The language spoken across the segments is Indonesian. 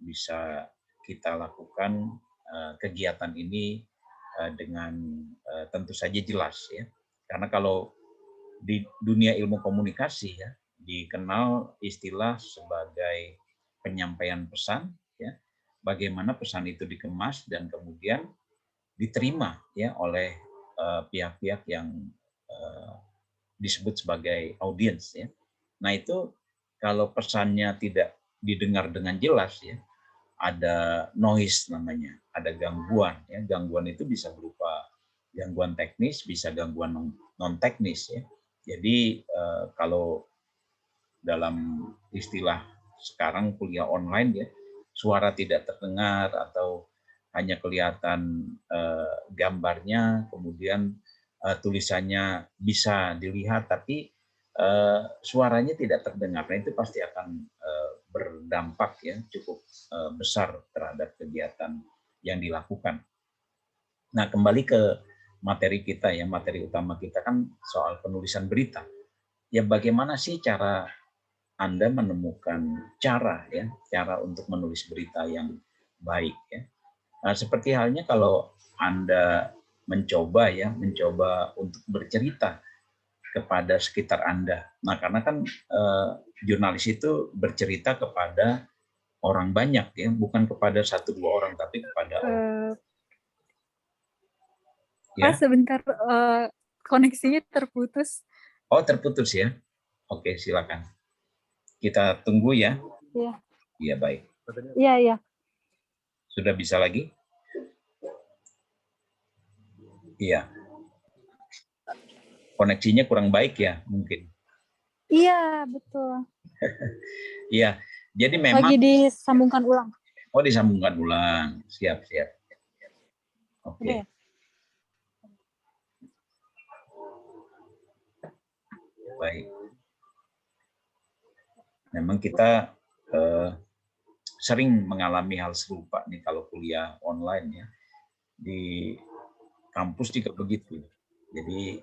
bisa kita lakukan kegiatan ini dengan tentu saja jelas ya. Karena kalau di dunia ilmu komunikasi ya dikenal istilah sebagai penyampaian pesan ya. Bagaimana pesan itu dikemas dan kemudian diterima ya oleh pihak-pihak yang eh, disebut sebagai audiens ya. Nah itu kalau pesannya tidak didengar dengan jelas ya, ada noise namanya, ada gangguan ya. Gangguan itu bisa berupa gangguan teknis, bisa gangguan non teknis ya. Jadi kalau dalam istilah sekarang kuliah online ya, suara tidak terdengar atau hanya kelihatan gambarnya, kemudian tulisannya bisa dilihat tapi suaranya tidak terdengar. Nah, itu pasti akan berdampak ya cukup besar terhadap kegiatan yang dilakukan. Nah, kembali ke materi kita ya, materi utama kita kan soal penulisan berita. Ya bagaimana sih cara Anda menemukan cara untuk menulis berita yang baik ya. Nah, seperti halnya kalau Anda mencoba untuk bercerita kepada sekitar Anda. Nah, karena kan jurnalis itu bercerita kepada orang banyak ya, bukan kepada satu dua orang tapi kepada orang. Pak, Ya. sebentar, koneksinya terputus. Oh, terputus ya. Oke, silakan. Kita tunggu ya. Iya. Iya, baik. Iya, iya. Sudah bisa lagi? Iya. Koneksinya kurang baik ya, mungkin. Iya, betul. Iya. Jadi memang Lagi disambungkan ulang. oh disambungkan ulang. Siap, siap. Oke. Udah ya? Baik. Memang kita sering mengalami hal serupa nih kalau kuliah online ya. Di kampus juga begitu. Jadi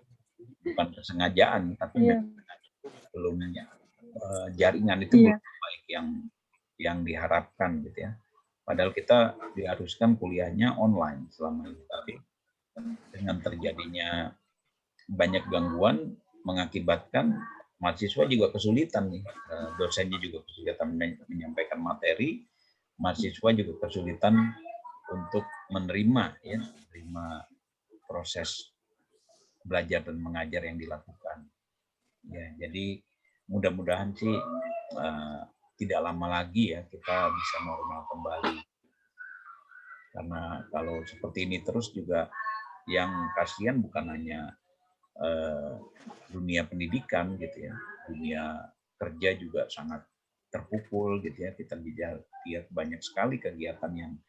bukan kesengajaan, tapi Iya. belum jaringan itu Iya. belum baik yang diharapkan gitu ya. Padahal kita diharuskan kuliahnya online selama ini, tapi dengan terjadinya banyak gangguan mengakibatkan mahasiswa juga kesulitan nih, dosennya juga kesulitan menyampaikan materi, mahasiswa juga kesulitan untuk menerima proses belajar dan mengajar yang dilakukan. Ya, jadi mudah-mudahan sih tidak lama lagi ya kita bisa normal kembali. Karena kalau seperti ini terus juga yang kasihan bukan hanya dunia pendidikan gitu ya, dunia kerja juga sangat terpukul gitu ya. Kita lihat banyak sekali kegiatan yang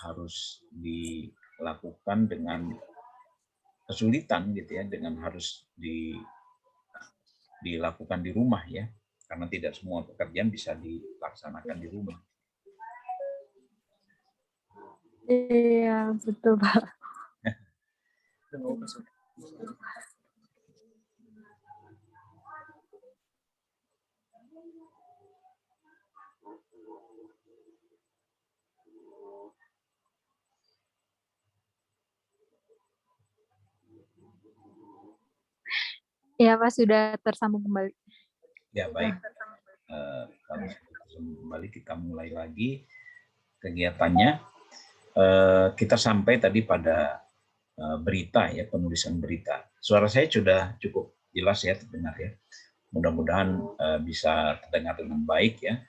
harus dilakukan dengan kesulitan gitu ya, dengan harus dilakukan di rumah ya, karena tidak semua pekerjaan bisa dilaksanakan di rumah. Iya, betul, Pak. Iya, Pak, sudah tersambung kembali. Ya, baik. Kalau sudah tersambung kembali, kita mulai lagi kegiatannya. Kita sampai tadi pada berita ya, penulisan berita. Suara saya sudah cukup jelas ya, terdengar ya. Mudah-mudahan bisa terdengar dengan baik ya,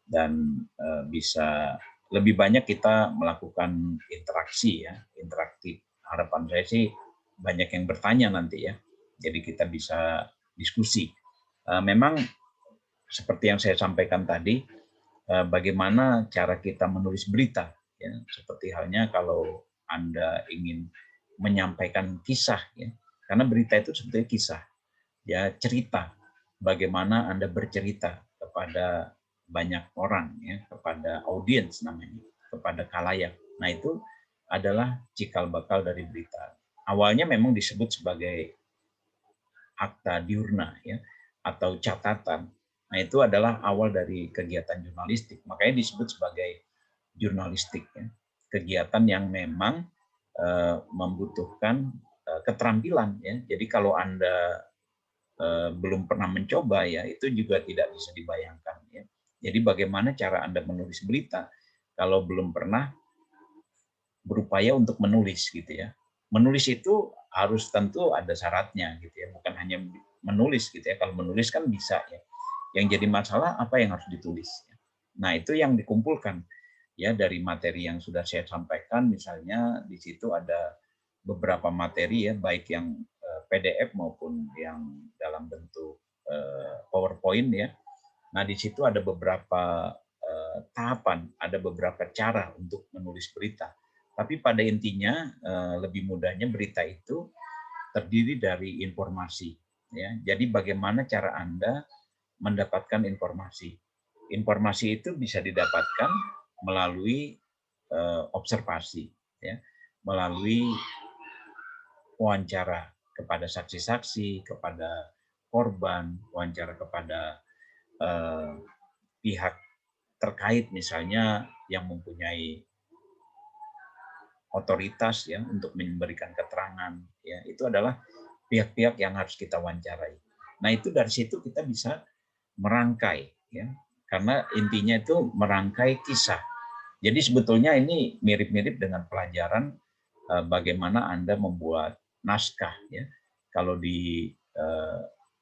dan bisa lebih banyak kita melakukan interaksi ya, interaktif. Harapan saya sih banyak yang bertanya nanti ya, jadi kita bisa diskusi. Memang seperti yang saya sampaikan tadi, bagaimana cara kita menulis berita ya, seperti halnya kalau Anda ingin menyampaikan kisah ya, karena berita itu sebetulnya kisah ya, cerita bagaimana Anda bercerita kepada banyak orang ya, kepada audiens namanya, kepada khalayak. Nah, itu adalah cikal bakal dari berita. Awalnya memang disebut sebagai akta diurna ya, atau catatan. Nah, itu adalah awal dari kegiatan jurnalistik. Makanya disebut sebagai jurnalistik, ya. Kegiatan yang memang membutuhkan keterampilan, ya. Jadi kalau Anda belum pernah mencoba, ya, itu juga tidak bisa dibayangkan, ya. Jadi bagaimana cara Anda menulis berita kalau belum pernah berupaya untuk menulis, gitu ya. Menulis itu harus tentu ada syaratnya, gitu ya, bukan hanya menulis, gitu ya. Kalau menulis kan bisa, ya. Yang jadi masalah apa yang harus ditulis, ya. Nah, itu yang dikumpulkan, ya, dari materi yang sudah saya sampaikan. Misalnya di situ ada beberapa materi, ya, baik yang PDF maupun yang dalam bentuk PowerPoint, ya. Nah, di situ ada beberapa tahapan, ada beberapa cara untuk menulis berita. Tapi pada intinya lebih mudahnya berita itu terdiri dari informasi, ya. Jadi bagaimana cara Anda mendapatkan informasi. Informasi itu bisa didapatkan melalui observasi, ya, melalui wawancara kepada saksi-saksi, kepada korban, wawancara kepada pihak terkait, misalnya yang mempunyai otoritas, ya, untuk memberikan keterangan, ya, itu adalah pihak-pihak yang harus kita wawancarai. Nah, itu dari situ kita bisa merangkai, ya, karena intinya itu merangkai kisah. Jadi sebetulnya ini mirip-mirip dengan pelajaran bagaimana Anda membuat naskah, ya. Kalau di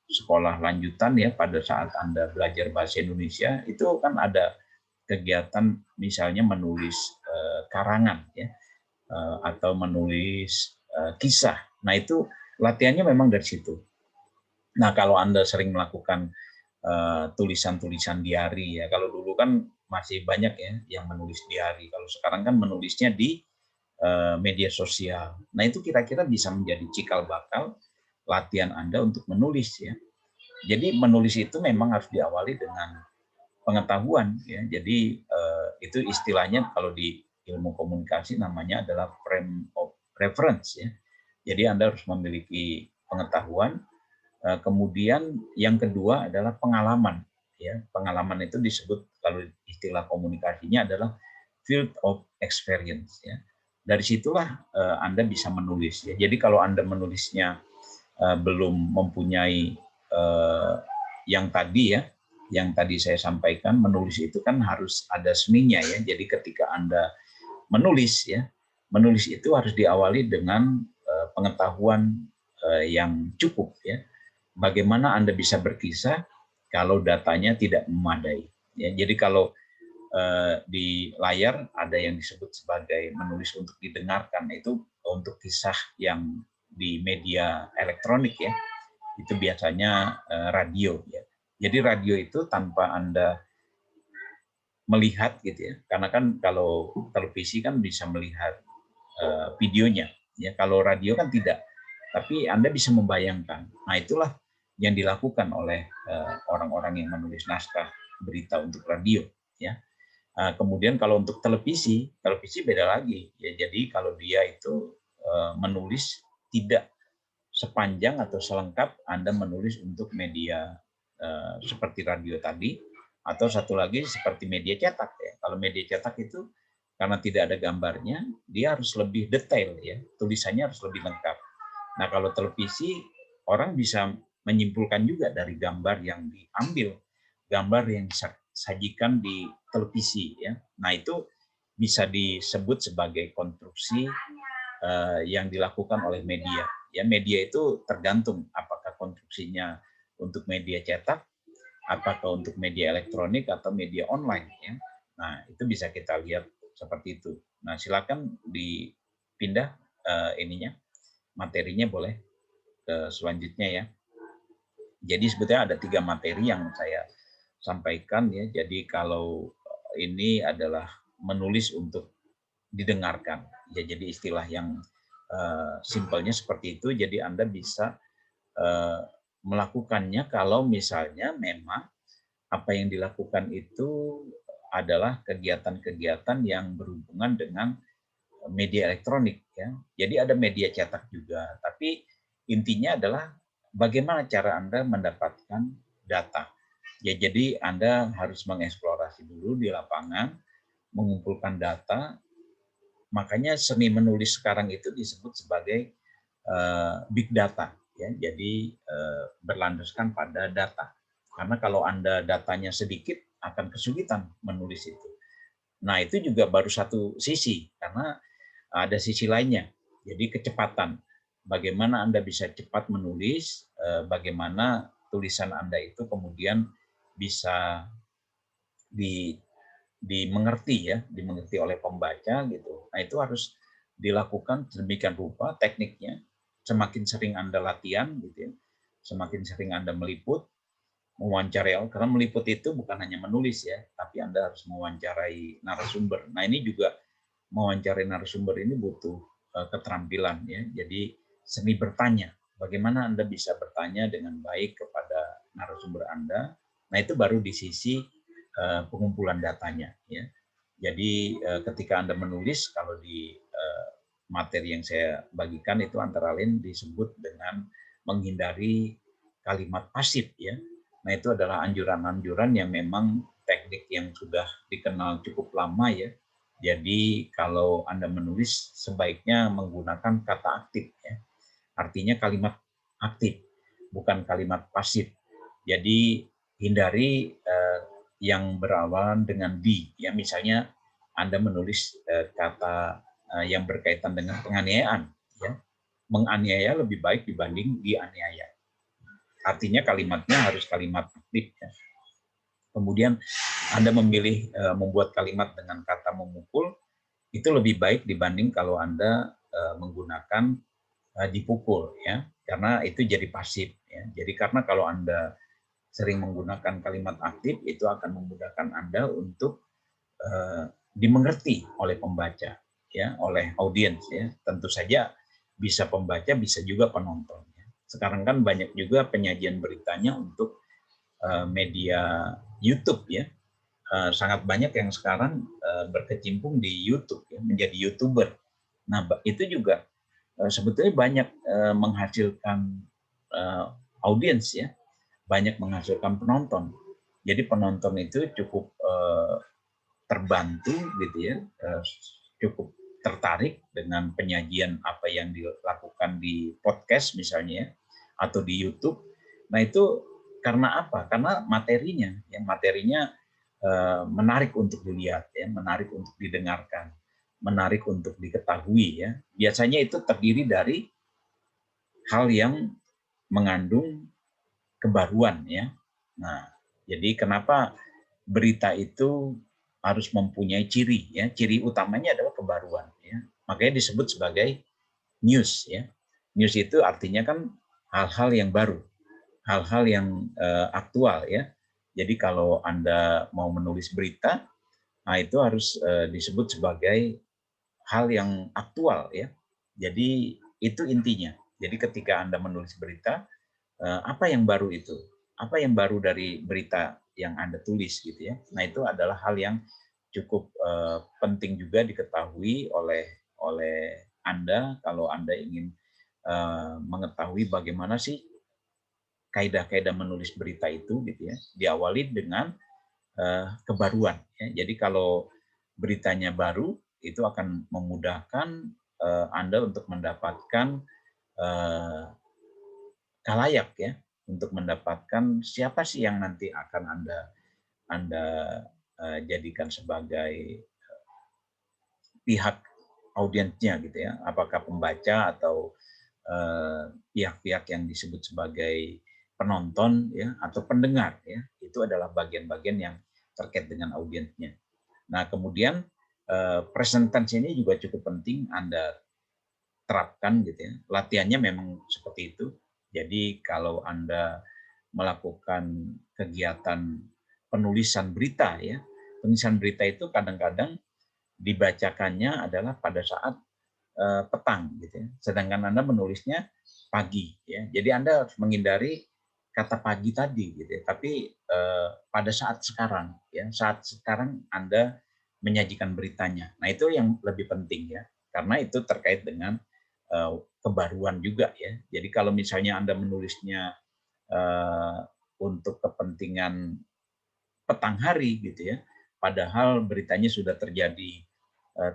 sekolah lanjutan, ya, pada saat Anda belajar bahasa Indonesia itu kan ada kegiatan misalnya menulis karangan, ya, atau menulis kisah. Nah, itu latihannya memang dari situ. Nah, kalau Anda sering melakukan tulisan-tulisan diari, ya, kalau dulu kan masih banyak, ya, yang menulis diari. Kalau sekarang kan menulisnya di media sosial. Nah, itu kira-kira bisa menjadi cikal bakal latihan Anda untuk menulis, ya. Jadi menulis itu memang harus diawali dengan pengetahuan, ya. Jadi itu istilahnya kalau di ilmu komunikasi namanya adalah frame of reference, ya. Jadi Anda harus memiliki pengetahuan. Kemudian yang kedua adalah pengalaman, ya. Pengalaman itu disebut kalau istilah komunikasinya adalah field of experience, ya. Dari situlah Anda bisa menulis, ya. Jadi kalau Anda menulisnya belum mempunyai yang tadi, ya, yang tadi saya sampaikan, menulis itu kan harus ada seninya, ya. Jadi ketika Anda menulis, ya, menulis itu harus diawali dengan pengetahuan yang cukup, ya. Bagaimana Anda bisa berkisah kalau datanya tidak memadai, ya. Jadi kalau di layar ada yang disebut sebagai menulis untuk didengarkan, itu untuk kisah yang di media elektronik, ya, itu biasanya radio, ya. Jadi radio itu tanpa Anda melihat, gitu ya, karena kan kalau televisi kan bisa melihat videonya, ya. Kalau radio kan tidak, tapi Anda bisa membayangkan. Nah, itulah yang dilakukan oleh orang-orang yang menulis naskah berita untuk radio, ya. Kemudian kalau untuk televisi, televisi beda lagi, ya. Jadi kalau dia itu menulis tidak sepanjang atau selengkap Anda menulis untuk media seperti radio tadi, atau satu lagi seperti media cetak, ya. Kalau media cetak itu karena tidak ada gambarnya, dia harus lebih detail, ya. Tulisannya harus lebih lengkap. Nah, kalau televisi orang bisa menyimpulkan juga dari gambar yang diambil, gambar yang disajikan di televisi, ya. Nah, itu bisa disebut sebagai konstruksi yang dilakukan oleh media. Ya, media itu tergantung apakah konstruksinya untuk media cetak, apakah untuk media elektronik atau media online, ya. Nah, itu bisa kita lihat seperti itu. Nah, silakan dipindah ininya, materinya boleh ke selanjutnya, ya. Jadi sebetulnya ada 3 materi yang saya sampaikan, ya. Jadi kalau ini adalah menulis untuk didengarkan, ya. Jadi istilah yang simpelnya seperti itu. Jadi Anda bisa melakukannya kalau misalnya memang apa yang dilakukan itu adalah kegiatan-kegiatan yang berhubungan dengan media elektronik, ya. Jadi ada media cetak juga, tapi intinya adalah bagaimana cara Anda mendapatkan data. Ya, jadi Anda harus mengeksplorasi dulu di lapangan, mengumpulkan data. Makanya seni menulis sekarang itu disebut sebagai big data, ya. Jadi berlandaskan pada data. Karena kalau Anda datanya sedikit akan kesulitan menulis itu. Nah, itu juga baru satu sisi, karena ada sisi lainnya. Jadi kecepatan. Bagaimana Anda bisa cepat menulis, bagaimana tulisan Anda itu kemudian bisa di dimengerti, ya, dimengerti oleh pembaca gitu. Nah, itu harus dilakukan sedemikian rupa tekniknya. Semakin sering Anda latihan gitu ya, semakin sering Anda meliput, mewawancarai, karena meliput itu bukan hanya menulis ya, tapi Anda harus mewawancarai narasumber. Nah, ini juga mewawancarai narasumber ini butuh keterampilan ya. Jadi seni bertanya. Bagaimana Anda bisa bertanya dengan baik kepada narasumber Anda? Nah, itu baru di sisi pengumpulan datanya ya. Jadi ketika Anda menulis, kalau di materi yang saya bagikan itu antara lain disebut dengan menghindari kalimat pasif ya. Nah, itu adalah anjuran-anjuran yang memang teknik yang sudah dikenal cukup lama ya. Jadi kalau Anda menulis sebaiknya menggunakan kata aktif ya. Artinya kalimat aktif, bukan kalimat pasif. Jadi hindari yang berawalan dengan di ya, misalnya Anda menulis kata yang berkaitan dengan penganiayaan ya. Menganiaya lebih baik dibanding dianiaya. Artinya kalimatnya harus kalimat aktif ya. Kemudian Anda memilih membuat kalimat dengan kata memukul, itu lebih baik dibanding kalau Anda menggunakan dipukul ya, karena itu jadi pasif ya. Jadi karena kalau Anda sering menggunakan kalimat aktif, itu akan memudahkan Anda untuk dimengerti oleh pembaca ya, oleh audiens ya. Tentu saja bisa pembaca, bisa juga penonton ya. Sekarang kan banyak juga penyajian beritanya untuk media YouTube ya. Sangat banyak yang sekarang berkecimpung di YouTube ya, menjadi YouTuber. Nah, itu juga sebetulnya banyak menghasilkan audiens ya, banyak menghasilkan penonton. Jadi penonton itu cukup terbantu gitu ya, cukup tertarik dengan penyajian apa yang dilakukan di podcast misalnya atau di YouTube. Nah, itu karena apa? Karena materinya, yang materinya menarik untuk dilihat ya, menarik untuk didengarkan, menarik untuk diketahui ya. Biasanya itu terdiri dari hal yang mengandung kebaruan ya. Nah, jadi kenapa berita itu harus mempunyai ciri ya. Ciri utamanya adalah kebaruan ya. Makanya disebut sebagai news ya. News itu artinya kan hal-hal yang baru, hal-hal yang aktual ya. Jadi kalau Anda mau menulis berita, nah itu harus disebut sebagai hal yang aktual ya. Jadi itu intinya. Jadi ketika Anda menulis berita, apa yang baru itu? Apa yang baru dari berita yang Anda tulis gitu ya. Nah, itu adalah hal yang cukup penting juga diketahui oleh Anda kalau Anda ingin mengetahui bagaimana sih kaidah-kaidah menulis berita itu gitu ya. Diawali dengan kebaruan ya. Jadi kalau beritanya baru itu akan memudahkan Anda untuk mendapatkan khalayak ya, untuk mendapatkan siapa sih yang nanti akan Anda jadikan sebagai pihak audiensnya gitu ya. Apakah pembaca atau pihak-pihak yang disebut sebagai penonton ya atau pendengar ya. Itu adalah bagian-bagian yang terkait dengan audiensnya. Nah, kemudian presentasi ini juga cukup penting Anda terapkan gitu ya. Latihannya memang seperti itu. Jadi kalau Anda melakukan kegiatan penulisan berita ya, penulisan berita itu kadang-kadang dibacakannya adalah pada saat petang gitu ya. Sedangkan Anda menulisnya pagi ya. Jadi Anda harus menghindari kata pagi tadi gitu ya. Tapi pada saat sekarang ya, saat sekarang Anda menyajikan beritanya. Nah, itu yang lebih penting ya. Karena itu terkait dengan kebaruan juga ya. Jadi kalau misalnya Anda menulisnya untuk kepentingan petang hari gitu ya. Padahal beritanya sudah terjadi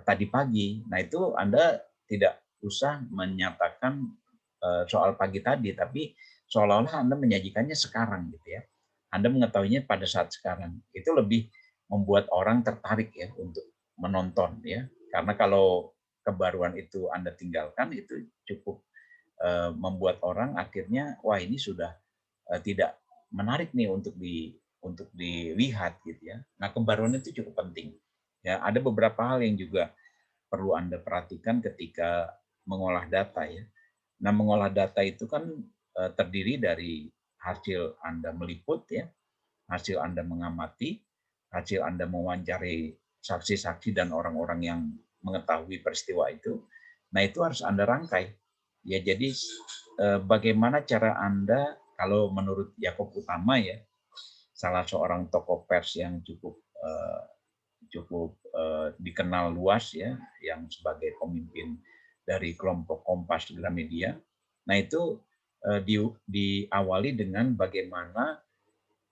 tadi pagi. Nah, itu Anda tidak usah menyatakan soal pagi tadi, tapi seolah-olah Anda menyajikannya sekarang gitu ya. Anda mengetahuinya pada saat sekarang. Itu lebih membuat orang tertarik ya untuk menonton ya. Karena kalau kebaruan itu Anda tinggalkan, itu cukup membuat orang akhirnya, wah ini sudah tidak menarik nih untuk dilihat gitu ya. Nah, kebaruan itu cukup penting. Ya, ada beberapa hal yang juga perlu Anda perhatikan ketika mengolah data ya. Nah, mengolah data itu kan terdiri dari hasil Anda meliput ya, hasil Anda mengamati, hasil Anda mewawancari saksi-saksi dan orang-orang yang mengetahui peristiwa itu. Nah, itu harus Anda rangkai. Ya, jadi bagaimana cara Anda kalau menurut Yakob Utama ya, salah seorang tokoh pers yang cukup dikenal luas ya, yang sebagai pemimpin dari kelompok Kompas Gramedia. Nah, itu diawali dengan bagaimana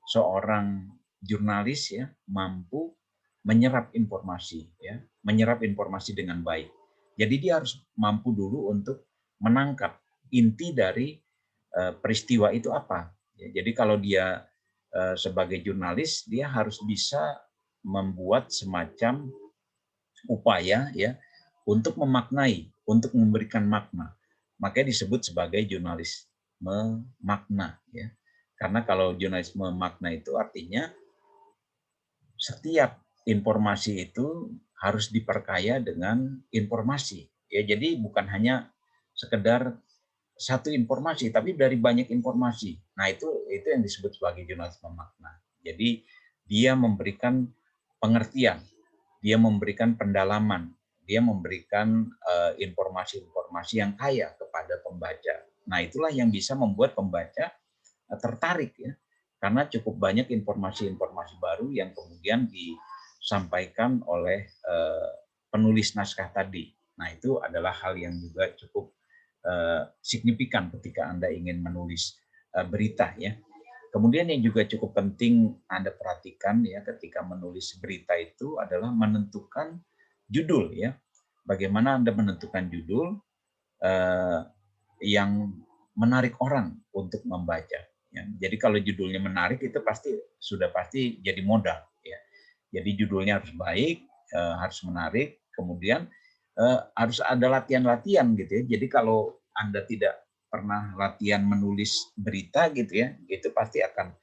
seorang jurnalis ya mampu menyerap informasi ya, menyerap informasi dengan baik. Jadi dia harus mampu dulu untuk menangkap inti dari peristiwa itu apa. Ya, jadi kalau dia sebagai jurnalis dia harus bisa membuat semacam upaya ya untuk memaknai, untuk memberikan makna. Makanya disebut sebagai jurnalisme makna ya. Karena kalau jurnalisme makna itu artinya setiap informasi itu harus diperkaya dengan informasi. Ya, jadi bukan hanya sekedar satu informasi, tapi dari banyak informasi. Nah, itu yang disebut sebagai jurnalisme makna. Jadi dia memberikan pengertian, dia memberikan pendalaman, dia memberikan informasi-informasi yang kaya kepada pembaca. Nah, itulah yang bisa membuat pembaca tertarik ya, karena cukup banyak informasi-informasi baru yang kemudian disampaikan oleh penulis naskah tadi. Nah, itu adalah hal yang juga cukup signifikan ketika Anda ingin menulis berita ya. Kemudian yang juga cukup penting Anda perhatikan ya ketika menulis berita itu adalah menentukan judul ya. Bagaimana Anda menentukan judul yang menarik orang untuk membaca. Ya. Jadi kalau judulnya menarik itu pasti jadi modal. Ya. Jadi judulnya harus baik, harus menarik, kemudian harus ada latihan-latihan gitu ya. Jadi kalau Anda tidak pernah latihan menulis berita gitu ya, itu pasti akan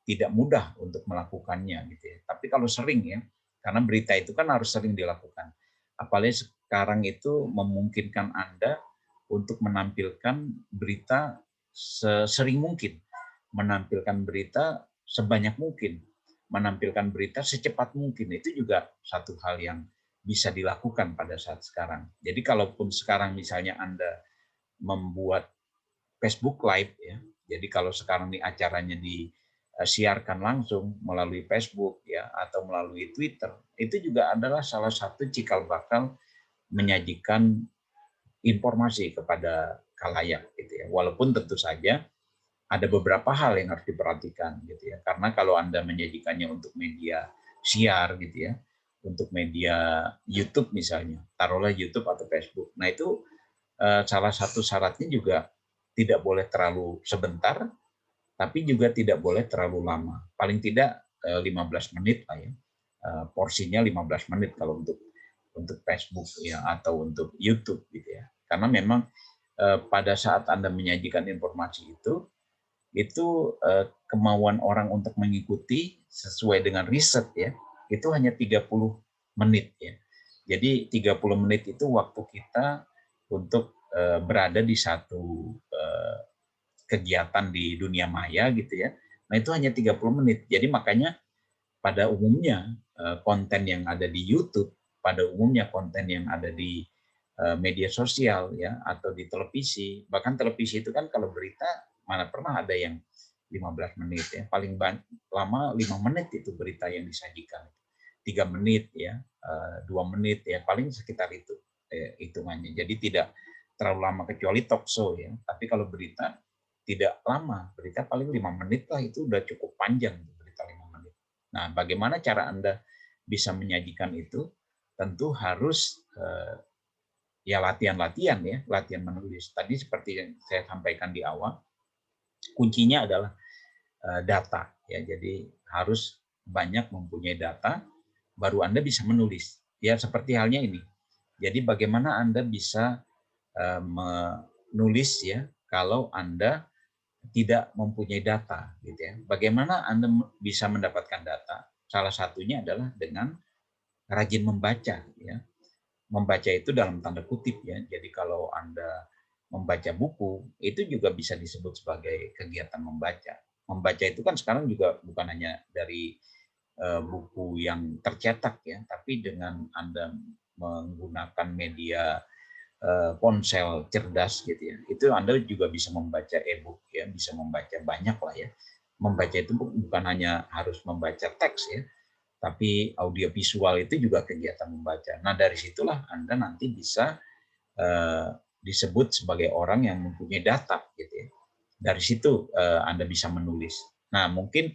tidak mudah untuk melakukannya gitu ya. Tapi kalau sering ya, karena berita itu kan harus sering dilakukan. Apalagi sekarang itu memungkinkan Anda untuk menampilkan berita sesering mungkin, menampilkan berita sebanyak mungkin, menampilkan berita secepat mungkin. Itu juga satu hal yang bisa dilakukan pada saat sekarang. Jadi kalaupun sekarang misalnya Anda membuat Facebook Live ya. Jadi kalau sekarang nih acaranya disiarkan langsung melalui Facebook ya atau melalui Twitter, itu juga adalah salah satu cikal bakal menyajikan informasi kepada khalayak gitu ya. Walaupun tentu saja ada beberapa hal yang harus diperhatikan gitu ya. Karena kalau Anda menyajikannya untuk media siar gitu ya, untuk media YouTube misalnya, taruhlah YouTube atau Facebook. Nah, itu salah satu syaratnya juga tidak boleh terlalu sebentar, tapi juga tidak boleh terlalu lama. Paling tidak 15 menit lah ya. Porsinya 15 menit kalau untuk Facebook ya atau untuk YouTube gitu ya. Karena memang pada saat Anda menyajikan informasi itu kemauan orang untuk mengikuti sesuai dengan riset ya, itu hanya 30 menit ya. Jadi 30 menit itu waktu kita untuk berada di satu kegiatan di dunia maya gitu ya. Nah, itu hanya 30 menit. Jadi makanya pada umumnya konten yang ada di YouTube, pada umumnya konten yang ada di media sosial ya atau di televisi, bahkan televisi itu kan kalau berita mana pernah ada yang 15 menit ya, paling lama 5 menit itu berita yang disajikan. 3 menit ya, 2 menit ya, paling sekitar itu hitungannya. Jadi tidak terlalu lama kecuali talk show ya. Tapi kalau berita tidak lama, berita paling 5 menit lah itu udah cukup panjang berita 5 menit. Nah, bagaimana cara Anda bisa menyajikan itu? Tentu harus ya latihan-latihan ya, latihan menulis. Tadi seperti yang saya sampaikan di awal, kuncinya adalah data ya. Jadi harus banyak mempunyai data baru Anda bisa menulis. Ya seperti halnya ini. Jadi bagaimana Anda bisa menulis ya kalau Anda tidak mempunyai data gitu ya. Bagaimana Anda bisa mendapatkan data? Salah satunya adalah dengan rajin membaca ya. Membaca itu dalam tanda kutip ya. Jadi kalau Anda membaca buku, itu juga bisa disebut sebagai kegiatan membaca. Membaca itu kan sekarang juga bukan hanya dari buku yang tercetak ya, tapi dengan Anda menggunakan media ponsel cerdas gitu ya, itu Anda juga bisa membaca e-book ya, bisa membaca banyak lah ya. Membaca itu bukan hanya harus membaca teks ya, tapi audio visual itu juga kegiatan membaca. Nah dari situlah Anda nanti bisa disebut sebagai orang yang mempunyai data gitu ya. Dari situ Anda bisa menulis. Nah mungkin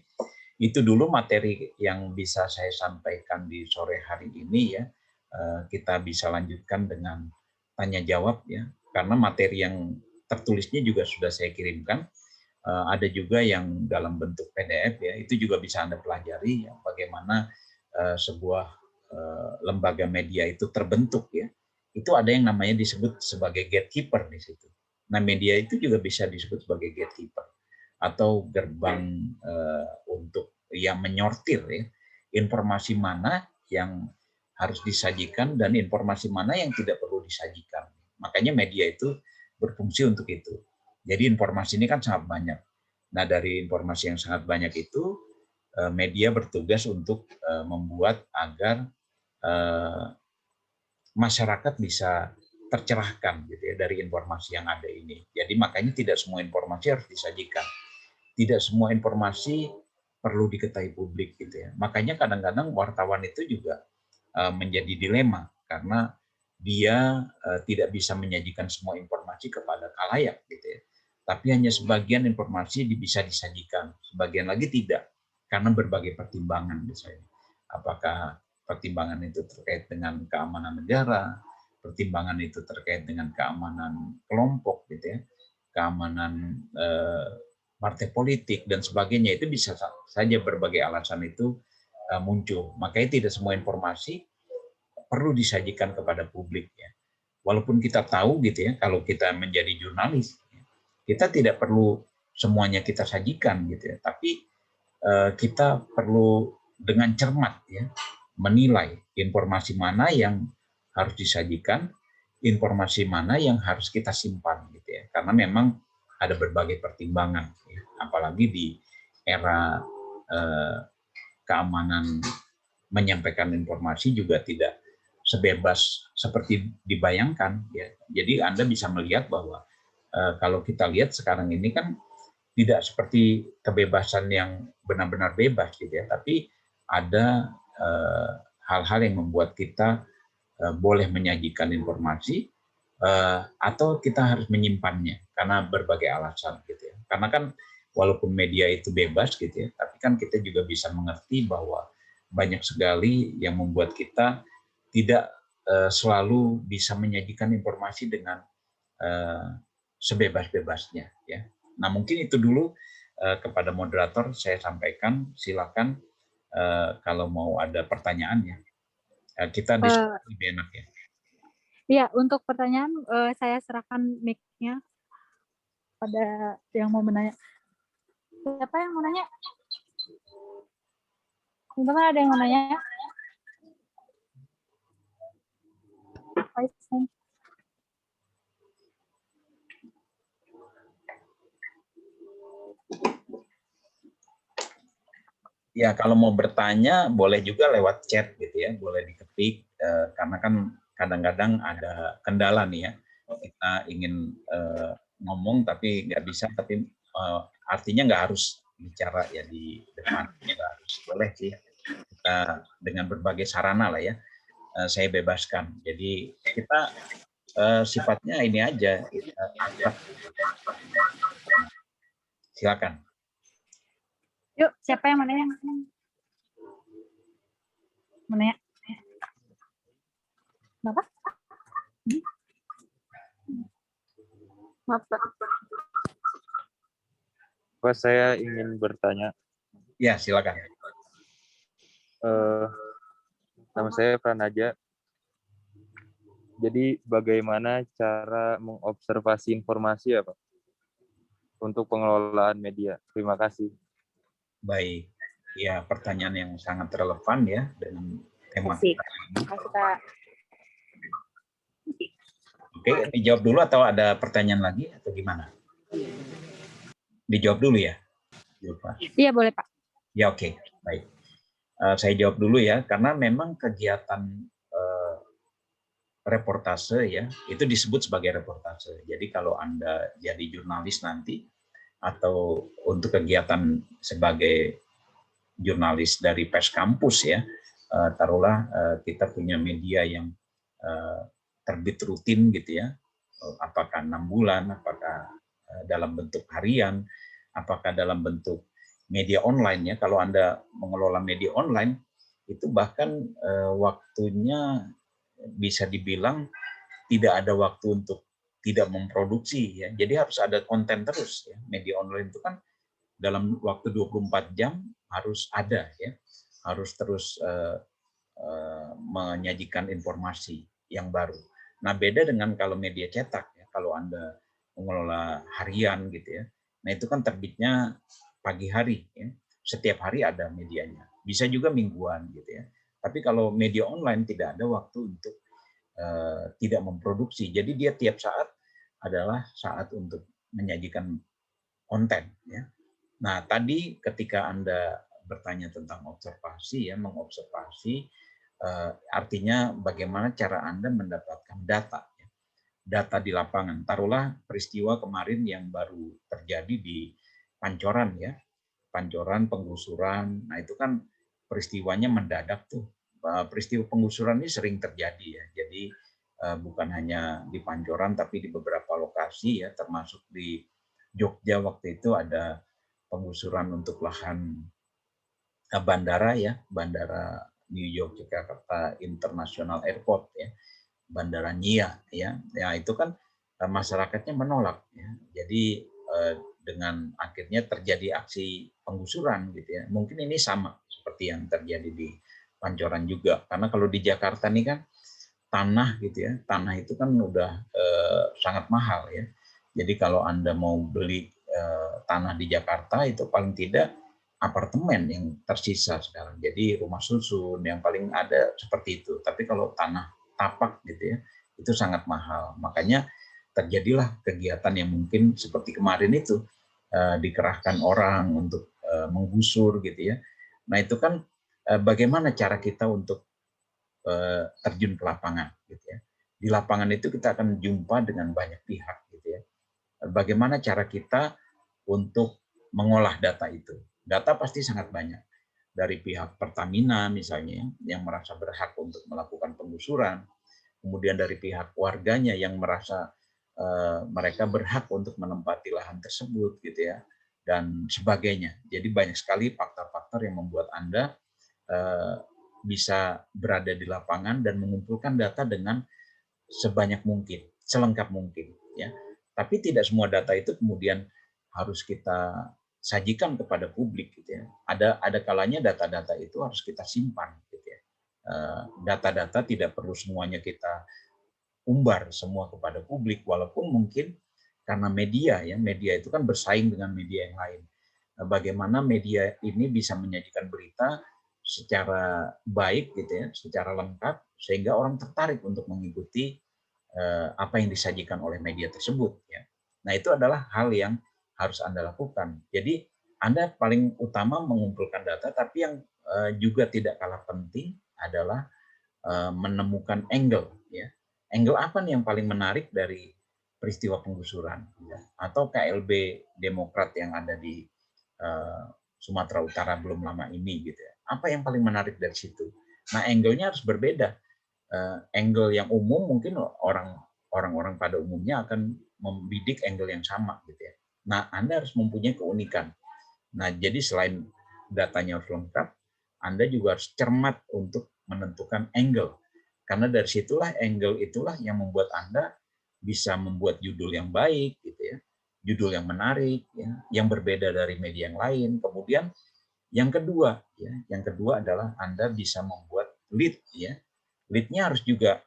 itu dulu materi yang bisa saya sampaikan di sore hari ini ya. Kita bisa lanjutkan dengan tanya jawab ya, karena materi yang tertulisnya juga sudah saya kirimkan. Ada juga yang dalam bentuk PDF ya, itu juga bisa Anda pelajari ya, bagaimana sebuah lembaga media itu terbentuk ya. Itu ada yang namanya disebut sebagai gatekeeper di situ. Nah media itu juga bisa disebut sebagai gatekeeper atau gerbang untuk yang menyortir ya, informasi mana yang harus disajikan dan informasi mana yang tidak perlu disajikan. Makanya media itu berfungsi untuk itu. Jadi informasi ini kan sangat banyak. Nah dari informasi yang sangat banyak itu, media bertugas untuk membuat agar masyarakat bisa tercerahkan gitu ya dari informasi yang ada ini. Jadi makanya tidak semua informasi harus disajikan. Tidak semua informasi perlu diketahui publik gitu ya. Makanya kadang-kadang wartawan itu juga menjadi dilema karena dia tidak bisa menyajikan semua informasi kepada khalayak gitu ya. Tapi hanya sebagian informasi bisa disajikan, sebagian lagi tidak karena berbagai pertimbangan misalnya. Apakah pertimbangan itu terkait dengan keamanan negara, pertimbangan itu terkait dengan keamanan kelompok gitu ya, keamanan partai politik dan sebagainya, itu bisa saja berbagai alasan itu muncul. Makanya tidak semua informasi perlu disajikan kepada publik ya. Walaupun kita tahu gitu ya, kalau kita menjadi jurnalis, kita tidak perlu semuanya kita sajikan gitu ya, tapi kita perlu dengan cermat ya menilai informasi mana yang harus disajikan, informasi mana yang harus kita simpan gitu ya. Karena memang ada berbagai pertimbangan ya. Apalagi di era keamanan menyampaikan informasi juga tidak sebebas seperti dibayangkan ya. Jadi Anda bisa melihat bahwa kalau kita lihat sekarang ini kan tidak seperti kebebasan yang benar-benar bebas gitu ya, tapi ada hal-hal yang membuat kita boleh menyajikan informasi atau kita harus menyimpannya karena berbagai alasan gitu ya. Karena kan walaupun media itu bebas gitu ya, tapi kan kita juga bisa mengerti bahwa banyak sekali yang membuat kita tidak selalu bisa menyajikan informasi dengan sebebas-bebasnya ya. Nah mungkin itu dulu kepada moderator saya sampaikan, silakan kalau mau ada pertanyaan ya, kita diskusi lebih enak ya. Ya, untuk pertanyaan saya serahkan mic-nya pada yang mau menanya. Siapa yang mau nanya? Teman-teman ada yang mau nanya? Ya, kalau mau bertanya boleh juga lewat chat gitu ya, boleh diketik karena kan kadang-kadang ada kendala nih ya. Kita ingin ngomong tapi nggak bisa, tapi artinya nggak harus bicara ya di depan, nggak harus. Boleh sih kita dengan berbagai sarana lah ya. Saya bebaskan. Jadi kita sifatnya ini aja, kita akrab. Silakan. Yuk, siapa yang mau nanya? Mana ya? Kenapa? Maaf, Pak. Pak, saya ingin bertanya. Ya, silakan. Nama saya Pranaja. Jadi bagaimana cara mengobservasi informasi ya Pak untuk pengelolaan media? Terima kasih. Baik, ya pertanyaan yang sangat relevan ya dengan tema Kasih. kita ini. Kasih, Kak. Oke, dijawab dulu atau ada pertanyaan lagi atau gimana? Dijawab dulu ya, Zulfa. Iya, boleh, Pak. Ya, oke, baik. Saya jawab dulu ya, karena memang kegiatan reportase ya, itu disebut sebagai reportase. Jadi kalau Anda jadi jurnalis nanti atau untuk kegiatan sebagai jurnalis dari pers kampus ya, taruhlah kita punya media yang terbit rutin gitu ya, apakah 6 bulan, apakah dalam bentuk harian, apakah dalam bentuk media online ya. Kalau Anda mengelola media online itu bahkan waktunya bisa dibilang tidak ada waktu untuk tidak memproduksi ya. Jadi harus ada konten terus ya. Media online itu kan dalam waktu 24 jam harus ada ya. Harus terus menyajikan informasi yang baru. Nah, beda dengan kalau media cetak ya. Kalau Anda mengelola harian gitu ya. Nah, itu kan terbitnya pagi hari ya. Setiap hari ada medianya. Bisa juga mingguan gitu ya. Tapi kalau media online tidak ada waktu untuk tidak memproduksi. Jadi dia tiap saat adalah saat untuk menyajikan konten ya. Nah, tadi ketika Anda bertanya tentang observasi ya, mengobservasi artinya bagaimana cara Anda mendapatkan data ya. Data di lapangan. Taruhlah peristiwa kemarin yang baru terjadi di Pancoran ya. Pancoran penggusuran. Nah, itu kan peristiwanya mendadak tuh. Peristiwa penggusuran ini sering terjadi ya. Jadi bukan hanya di Pancoran tapi di beberapa lokasi ya, termasuk di Jogja waktu itu ada penggusuran untuk lahan bandara ya, Bandara New York Jakarta International Airport ya, Bandara Nia ya. Ya itu kan masyarakatnya menolak ya. Jadi dengan akhirnya terjadi aksi penggusuran gitu ya. Mungkin ini sama seperti yang terjadi di Pancoran juga. Karena kalau di Jakarta nih kan tanah gitu ya, tanah itu kan udah sangat mahal ya. Jadi kalau Anda mau beli tanah di Jakarta itu paling tidak apartemen yang tersisa sekarang. Jadi rumah susun yang paling ada seperti itu. Tapi kalau tanah tapak gitu ya, itu sangat mahal. Makanya terjadilah kegiatan yang mungkin seperti kemarin itu dikerahkan orang untuk menggusur gitu ya. Nah itu kan bagaimana cara kita untuk terjun ke lapangan gitu ya. Di lapangan itu kita akan jumpa dengan banyak pihak gitu ya. Bagaimana cara kita untuk mengolah data itu? Data pasti sangat banyak. Dari pihak Pertamina misalnya yang merasa berhak untuk melakukan penggusuran, kemudian dari pihak warganya yang merasa mereka berhak untuk menempati lahan tersebut gitu ya, dan sebagainya. Jadi banyak sekali faktor-faktor yang membuat Anda bisa berada di lapangan dan mengumpulkan data dengan sebanyak mungkin, selengkap mungkin ya. Tapi tidak semua data itu kemudian harus kita sajikan kepada publik gitu ya. Ada kalanya data-data itu harus kita simpan gitu ya. Data-data tidak perlu semuanya kita umbar semua kepada publik, walaupun mungkin karena media ya, media itu kan bersaing dengan media yang lain. Bagaimana media ini bisa menyajikan berita secara baik gitu ya, secara lengkap sehingga orang tertarik untuk mengikuti apa yang disajikan oleh media tersebut ya. Nah, itu adalah hal yang harus Anda lakukan. Jadi Anda paling utama mengumpulkan data, tapi yang juga tidak kalah penting adalah menemukan angle ya. Angle apa nih yang paling menarik dari peristiwa penggusuran ya? Atau KLB Demokrat yang ada di Sumatera Utara belum lama ini gitu ya. Apa yang paling menarik dari situ? Nah, angle-nya harus berbeda. Angle yang umum mungkin orang-orang pada umumnya akan membidik angle yang sama gitu ya. Nah, Anda harus mempunyai keunikan. Nah, jadi selain datanya harus lengkap, Anda juga harus cermat untuk menentukan angle. Karena dari situlah angle itulah yang membuat Anda bisa membuat judul yang baik, gitu ya, judul yang menarik, ya, yang berbeda dari media yang lain. Kemudian yang kedua, ya, yang kedua adalah Anda bisa membuat lead, ya, lead-nya harus juga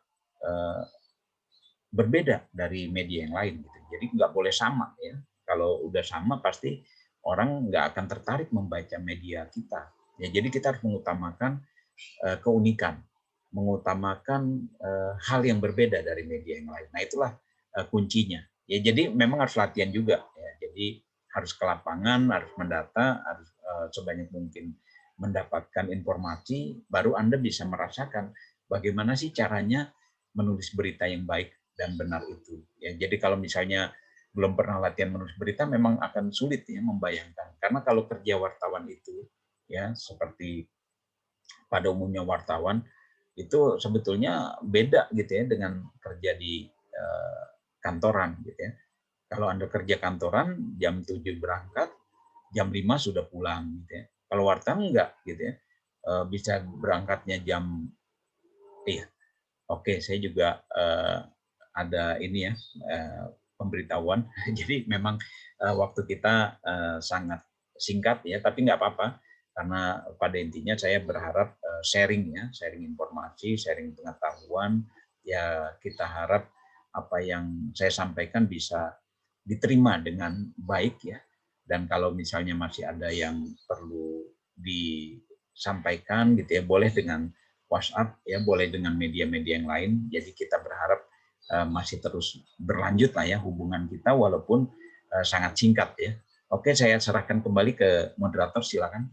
berbeda dari media yang lain, gitu. Jadi nggak boleh sama, ya. Kalau udah sama pasti orang nggak akan tertarik membaca media kita. Ya, jadi kita harus mengutamakan keunikan, mengutamakan hal yang berbeda dari media yang lain. Nah, itulah kuncinya. Ya, jadi memang harus latihan juga. Ya. Jadi harus ke lapangan, harus mendata, harus sebanyak mungkin mendapatkan informasi, baru Anda bisa merasakan bagaimana sih caranya menulis berita yang baik dan benar itu. Ya, jadi kalau misalnya belum pernah latihan menulis berita, memang akan sulit ya membayangkan. Karena kalau kerja wartawan itu, ya seperti pada umumnya wartawan itu sebetulnya beda gitu ya dengan kerja di kantoran gitu ya. Kalau Anda kerja kantoran jam 7 berangkat, jam 5 sudah pulang gitu ya. Kalau wartawan enggak gitu ya. Bisa berangkatnya jam oke, saya juga ada ini ya pemberitahuan. Jadi memang waktu kita sangat singkat ya, tapi nggak apa-apa karena pada intinya saya berharap sharing ya, sharing informasi, sharing pengetahuan. Ya kita harap apa yang saya sampaikan bisa diterima dengan baik ya. Dan kalau misalnya masih ada yang perlu disampaikan gitu ya, boleh dengan WhatsApp ya, boleh dengan media-media yang lain. Jadi kita berharap masih terus berlanjut lah ya hubungan kita walaupun sangat singkat ya. Oke, saya serahkan kembali ke moderator, silakan.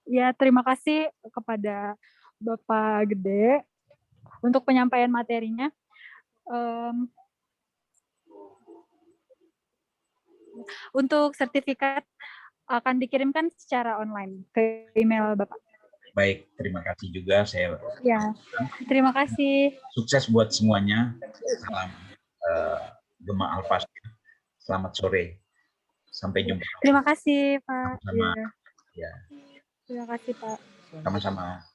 Ya, terima kasih kepada Bapak Gede untuk penyampaian materinya. Untuk sertifikat akan dikirimkan secara online ke email Bapak. Baik, terima kasih juga. Saya Ya, terima kasih. sukses buat semuanya. Salam Gema Alpas. Selamat sore. Sampai jumpa. Terima kasih, Pak. Sama-sama. Ya. Ya. Terima kasih, Pak. Sama-sama.